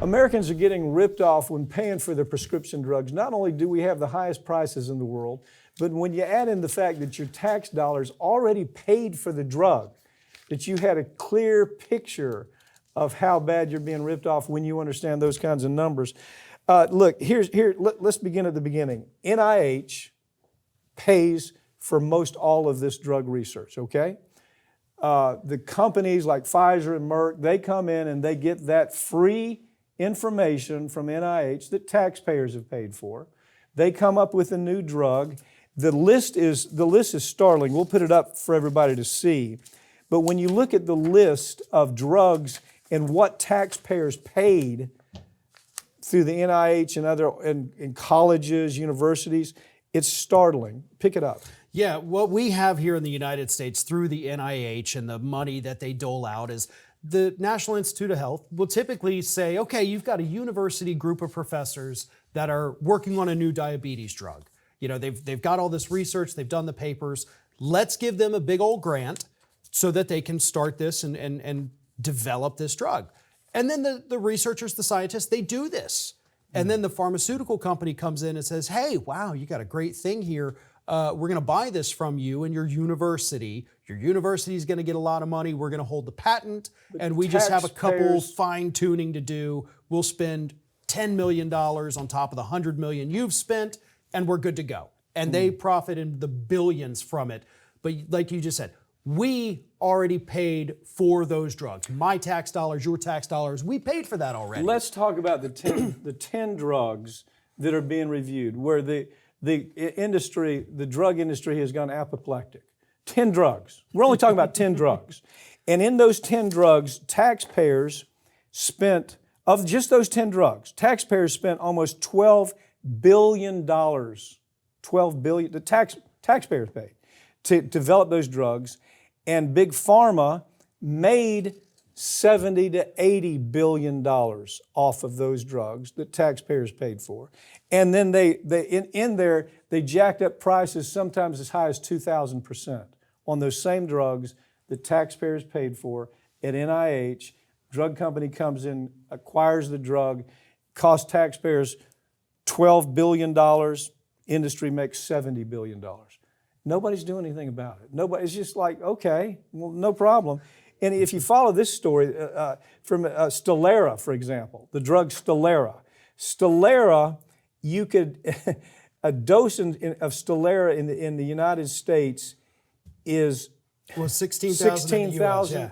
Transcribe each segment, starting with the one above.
Americans are getting ripped off when paying for their prescription drugs. Not only do we have the highest prices in the world, but when you add in the fact that your tax dollars already paid for the drug, that you had a clear picture of how bad you're being ripped off when you understand those kinds of numbers. Look, let's begin at the beginning. NIH pays for most all of this drug research, okay? The companies like Pfizer and Merck, they come in and they get that free information from NIH that taxpayers have paid for. They come up with a new drug. The list is startling. We'll put it up for everybody to see. But when you look at the list of drugs and what taxpayers paid through the NIH and other in colleges, universities, it's startling. Pick it up. Yeah, what we have here in the United States through the NIH and the money that they dole out is the National Institute of Health will typically say, okay, you've got a university group of professors that are working on a new diabetes drug. You know, they've got all this research, they've done the papers. Let's give them a big old grant so that they can start this and develop this drug. And then the researchers, the scientists, they do this. And then the pharmaceutical company comes in and says, hey, wow, you got a great thing here. We're going to buy this from you and your university. Your university is going to get a lot of money. We're going to hold the patent, and we just have a couple fine-tuning to do. We'll spend $10 million on top of the $100 million you've spent, and we're good to go. And they profit in the billions from it. But like you just said, we already paid for those drugs. My tax dollars, your tax dollars, we paid for that already. Let's talk about the 10 drugs that are being reviewed, where the drug industry has gone apoplectic. 10 drugs. We're only talking about 10 drugs. And in those 10 drugs, taxpayers spent, of just those 10 drugs, taxpayers spent almost $12 billion. $12 billion, the taxpayers paid to develop those drugs. And Big Pharma made $70 to $80 billion off of those drugs that taxpayers paid for. And then they jacked up prices sometimes as high as 2,000% on those same drugs that taxpayers paid for at NIH. Drug company comes in, acquires the drug, costs taxpayers $12 billion, industry makes $70 billion. Nobody's doing anything about it. It's just like, okay, well, no problem. And if you follow this story from Stelara, for example, the drug Stelara. Stelara, you could, a dose of Stelara in the United States is $16,000. Yeah.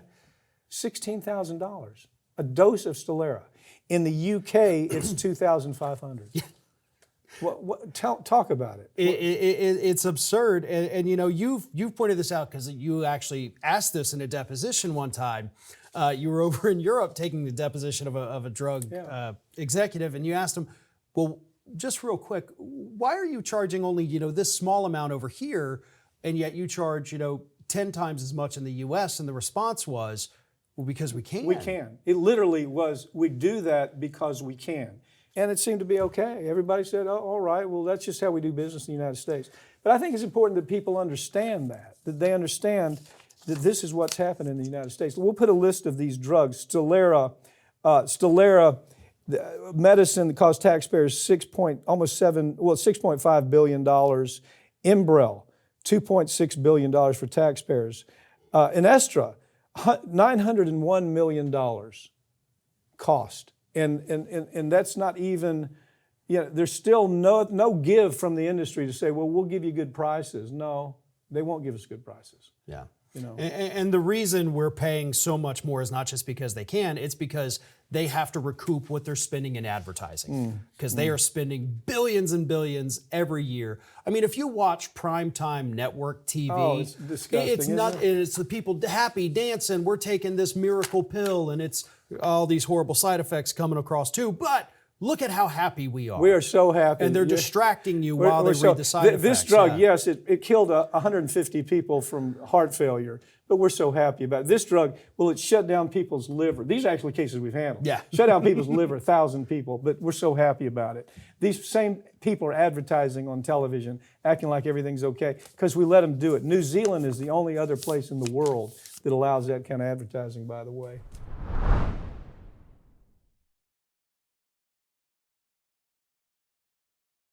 $16,000. A dose of Stelara. In the UK, it's $2,500. Yeah. Talk about it. It's absurd, and you know you've pointed this out because you actually asked this in a deposition one time. You were over in Europe taking the deposition of a drug executive, and you asked him, well, just real quick, why are you charging only this small amount over here, and yet you charge 10 times as much in the U.S. And the response was, well, because we can. We can. It literally was, we do that because we can. And it seemed to be okay. Everybody said, oh, all right, well, that's just how we do business in the United States. But I think it's important that people understand that they understand that this is what's happening in the United States. We'll put a list of these drugs. Stelara, the medicine that costs taxpayers $6.5 billion. Imbrel, $2.6 billion for taxpayers. Inestra, $901 million cost. And that's not even, there's still no give from the industry to say, well, we'll give you good prices. No, they won't give us good prices. Yeah. And the reason we're paying so much more is not just because they can, it's because they have to recoup what they're spending in advertising. Because they are spending billions and billions every year. I mean, if you watch primetime network TV, it's disgusting, it's the people happy, dancing, we're taking this miracle pill, and it's all these horrible side effects coming across too, but look at how happy we are. We are so happy. And they're distracting you while they read the side effects. This drug, yes, it killed 150 people from heart failure, but we're so happy about it. This drug, well, it shut down people's liver. These are actually cases we've handled. Yeah. Shut down people's liver, 1,000 people, but we're so happy about it. These same people are advertising on television, acting like everything's okay, because we let them do it. New Zealand is the only other place in the world that allows that kind of advertising, by the way.